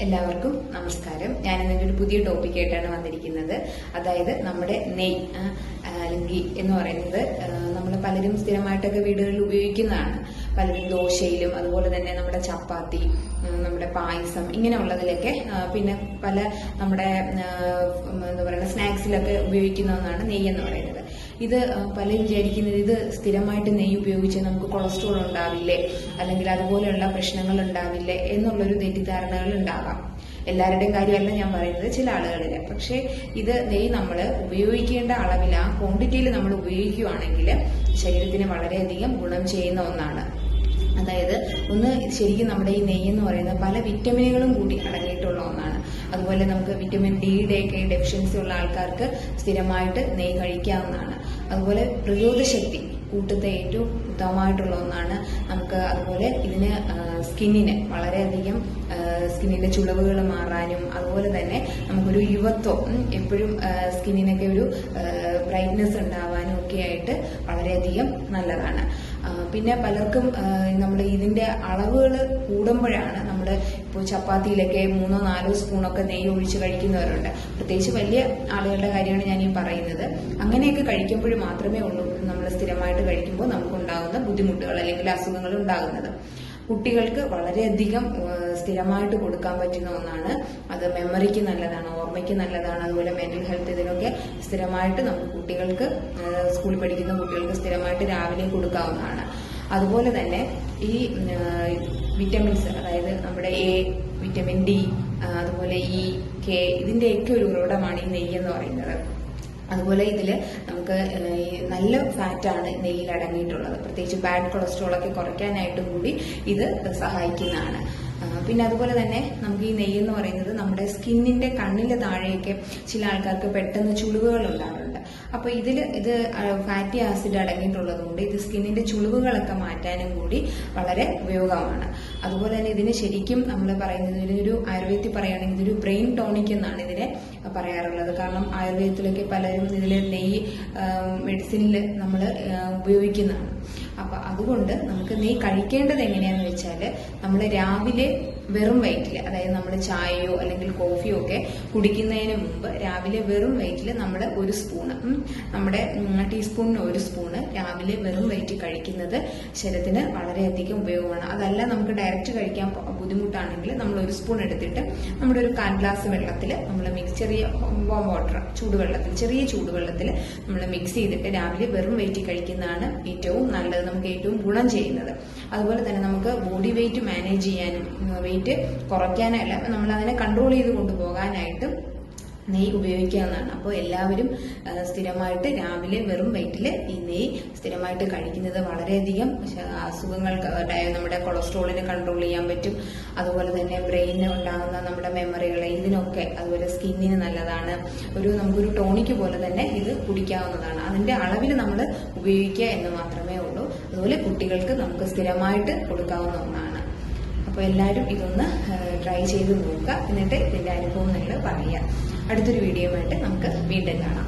എല്ലാവർക്കും നമസ്കാരം. ഞാൻ ഇന്നൊരു പുതിയ ടോപ്പിക്കായിട്ടാണ് വന്നിരിക്കുന്നത്. അതായത് നമ്മുടെ നെയ് അല്ലെങ്കിൽ എന്ന് പറയുന്നത് നമ്മൾ പലരും സ്ഥിരമായിട്ടൊക്കെ വീടുകളിൽ ഉപയോഗിക്കുന്നതാണ്. പലരും ദോശയിലും അതുപോലെ തന്നെ നമ്മുടെ ചപ്പാത്തി, നമ്മുടെ പായസം ഇങ്ങനെയുള്ളതിലൊക്കെ പിന്നെ പല നമ്മുടെ എന്താ പറയുക സ്നാക്സിലൊക്കെ ഉപയോഗിക്കുന്ന ഒന്നാണ് നെയ്യ് എന്ന് പറയുന്നത്. ഇത് പലരും വിചാരിക്കുന്നത് ഇത് സ്ഥിരമായിട്ട് നെയ്യ് ഉപയോഗിച്ച് നമുക്ക് കൊളസ്ട്രോൾ ഉണ്ടാവില്ലേ, അല്ലെങ്കിൽ അതുപോലെയുള്ള പ്രശ്നങ്ങൾ ഉണ്ടാവില്ലേ എന്നുള്ളൊരു തെറ്റിദ്ധാരണകൾ ഉണ്ടാകാം. എല്ലാവരുടെയും കാര്യമല്ല ഞാൻ പറയുന്നത്, ചില ആളുകളിൽ. പക്ഷേ ഇത് നെയ്യ് നമ്മൾ ഉപയോഗിക്കേണ്ട അളവിൽ ആ ക്വാണ്ടിറ്റിയിൽ നമ്മൾ ഉപയോഗിക്കുകയാണെങ്കിൽ ശരീരത്തിന് വളരെയധികം ഗുണം ചെയ്യുന്ന ഒന്നാണ്. അതായത് ഒന്ന് ശരിക്കും നമ്മുടെ ഈ നെയ്യ് എന്ന് പറയുന്നത് പല വിറ്റമിനുകളും കൂടി അടങ്ങിയിട്ടുള്ള ഒന്നാണ്. അതുപോലെ നമുക്ക് വിറ്റമിൻ ഡിയുടെ ഒക്കെ ഡെഫിഷ്യൻസി ഉള്ള ആൾക്കാർക്ക് സ്ഥിരമായിട്ട് നെയ്യ് കഴിക്കാവുന്നതാണ്. അതുപോലെ പ്രതിരോധശക്തി കൂട്ടത്തെ ഏറ്റവും ഉത്തമമായിട്ടുള്ള ഒന്നാണ് നമുക്ക്. അതുപോലെ ഇതിന് സ്കിന്നിന് വളരെയധികം സ്കിന്നിന്റെ ചുളിവുകൾ മാറാനും അതുപോലെ തന്നെ നമുക്കൊരു യുവത്വം എപ്പോഴും സ്കിന്നിനൊക്കെ ഒരു ബ്രൈറ്റ്നെസ് ഉണ്ടാവാനും ഒക്കെ ആയിട്ട് വളരെയധികം നല്ലതാണ്. പിന്നെ പലർക്കും നമ്മൾ ഇതിന്റെ അളവുകൾ കൂടുമ്പോഴാണ് നമ്മൾ ഇപ്പോൾ ചപ്പാത്തിയിലൊക്കെ 3-4 സ്പൂണൊക്കെ നെയ്യ് ഒഴിച്ച് കഴിക്കുന്നവരുണ്ട്. പ്രത്യേകിച്ച് വലിയ ആളുകളുടെ കാര്യമാണ് ഞാൻ ഈ പറയുന്നത്. അങ്ങനെയൊക്കെ കഴിക്കുമ്പോൾ മാത്രമേ ഉള്ളൂ നമ്മൾ സ്ഥിരമായിട്ട് കഴിക്കുമ്പോൾ നമുക്കുണ്ടാകുന്ന ബുദ്ധിമുട്ടുകൾ അല്ലെങ്കിൽ അസുഖങ്ങൾ ഉണ്ടാകുന്നത്. കുട്ടികൾക്ക് വളരെയധികം സ്ഥിരമായിട്ട് കൊടുക്കാൻ പറ്റുന്ന ഒന്നാണ്. അത് മെമ്മറിക്ക് നല്ലതാണ്, ഓർമ്മയ്ക്ക് നല്ലതാണ്, അതുപോലെ മെന്റൽ ഹെൽത്ത് ഇതിനൊക്കെ സ്ഥിരമായിട്ട് നമുക്ക് കുട്ടികൾക്ക്, സ്കൂളിൽ പഠിക്കുന്ന കുട്ടികൾക്ക് സ്ഥിരമായിട്ട് രാവിലെ കൊടുക്കാവുന്നതാണ്. അതുപോലെ തന്നെ ഈ വിറ്റമിൻസ്, അതായത് നമ്മുടെ എ, വിറ്റമിൻ ഡി, അതുപോലെ ഇ, കെ, ഇതിന്റെയൊക്കെ ഒരു ഉറവിടമാണ് ഈ നെയ്യ് എന്ന് പറയുന്നത്. അതുപോലെ ഇതിൽ നമുക്ക് നല്ല ഫാറ്റാണ് നെയ്യിൽ അടങ്ങിയിട്ടുള്ളത്. പ്രത്യേകിച്ച് ബാഡ് കൊളസ്ട്രോൾ ഒക്കെ കുറയ്ക്കാനായിട്ടും കൂടി ഇത് സഹായിക്കുന്നതാണ്. പിന്നെ അതുപോലെ തന്നെ നമുക്ക് ഈ നെയ്യ് എന്ന് പറയുന്നത് നമ്മുടെ സ്കിന്നിന്റെ കണ്ണിന്റെ താഴെയൊക്കെ ചില ആൾക്കാർക്ക് പെട്ടെന്ന് ചുളിവുകൾ ഉണ്ടാകാറുണ്ട്. അപ്പൊ ഇത് ഫാറ്റി ആസിഡ് അടങ്ങിയിട്ടുള്ളത് കൊണ്ട് ഇത് സ്കിന്നിന്റെ ചുളിവുകളൊക്കെ മാറ്റാനും കൂടി വളരെ ഉപയോഗമാണ്. അതുപോലെ തന്നെ ഇതിന് ശരിക്കും നമ്മൾ പറയുന്നത്, ഇതിനൊരു ആയുർവേദത്തിൽ പറയുകയാണെങ്കിൽ ഇതൊരു ബ്രെയിൻ ടോണിക് എന്നാണ് ഇതിനെ പറയാറുള്ളത്. കാരണം ആയുർവേദത്തിലൊക്കെ പലരും ഇതിൽ നെയ്യ് മെഡിസിനിൽ നമ്മൾ ഉപയോഗിക്കുന്നതാണ്. അപ്പൊ അതുകൊണ്ട് നമുക്ക് നെയ്യ് കഴിക്കേണ്ടത് എങ്ങനെയാന്ന് വെച്ചാൽ, നമ്മൾ രാവിലെ വെറും വയറ്റിൽ, അതായത് നമ്മൾ ചായയോ അല്ലെങ്കിൽ കോഫിയോ ഒക്കെ കുടിക്കുന്നതിന് മുമ്പ് രാവിലെ വെറും വയറ്റിൽ നമ്മൾ 1 സ്പൂണ്, നമ്മുടെ ടീസ്പൂണിന് 1 സ്പൂണ് രാവിലെ വെറും വയറ്റിൽ കഴിക്കുന്നത് ശരീരത്തിന് വളരെയധികം ഉപയോഗമാണ്. അതല്ല നമുക്ക് ഡയറക്റ്റ് കഴിക്കാൻ ബുദ്ധിമുട്ടാണെങ്കിൽ നമ്മൾ 1 സ്പൂൺ എടുത്തിട്ട് നമ്മുടെ ഒരു 1/4 ഗ്ലാസ് വെള്ളത്തിൽ നമ്മൾ ചെറിയ വാം വാട്ടർ, ചൂടുവെള്ളത്തിൽ, ചെറിയ ചൂടുവെള്ളത്തിൽ നമ്മൾ മിക്സ് ചെയ്തിട്ട് രാവിലെ വെറും വയറ്റിൽ കഴിക്കുന്നതാണ് ഏറ്റവും നല്ലത്, നമുക്ക് ഏറ്റവും ഗുണം ചെയ്യുന്നത്. അതുപോലെ തന്നെ നമുക്ക് ബോഡി വെയിറ്റ് മാനേജ് ചെയ്യാനും വെയിറ്റ് കുറയ്ക്കാനല്ല, നമ്മൾ അതിനെ കൺട്രോൾ ചെയ്ത് കൊണ്ടുപോകാനായിട്ടും നെയ്യ് ഉപയോഗിക്കാവുന്നതാണ്. അപ്പോൾ എല്ലാവരും സ്ഥിരമായിട്ട് രാവിലെ വെറും വയറ്റിൽ ഈ നെയ്യ് സ്ഥിരമായിട്ട് കഴിക്കുന്നത് വളരെയധികം അസുഖങ്ങൾക്ക്, നമ്മുടെ കൊളസ്ട്രോളിനെ കൺട്രോൾ ചെയ്യാൻ പറ്റും. അതുപോലെ തന്നെ ബ്രെയിനിന് ഉണ്ടാകുന്ന നമ്മുടെ മെമ്മറികളെ ഇതിനൊക്കെ, അതുപോലെ സ്കിന്നിന് നല്ലതാണ്. നമുക്കൊരു ടോണിക്ക് പോലെ തന്നെ ഇത് കുടിക്കാവുന്നതാണ്. അതിന്റെ അളവിൽ നമ്മൾ ഉപയോഗിക്കുക എന്ന് മാത്രമേ ഉള്ളൂ. അതുപോലെ കുട്ടികൾക്ക് നമുക്ക് സ്ഥിരമായിട്ട് കൊടുക്കാവുന്ന ഒന്നാണ്. അപ്പോൾ എല്ലാവരും ഇതൊന്ന് ട്രൈ ചെയ്ത് നോക്കുക, എന്നിട്ട് ഇതിന്റെ അനുഭവം നിങ്ങൾ പറയുക. അടുത്തൊരു വീഡിയോയുമായിട്ട് നമുക്ക് വീണ്ടും കാണാം.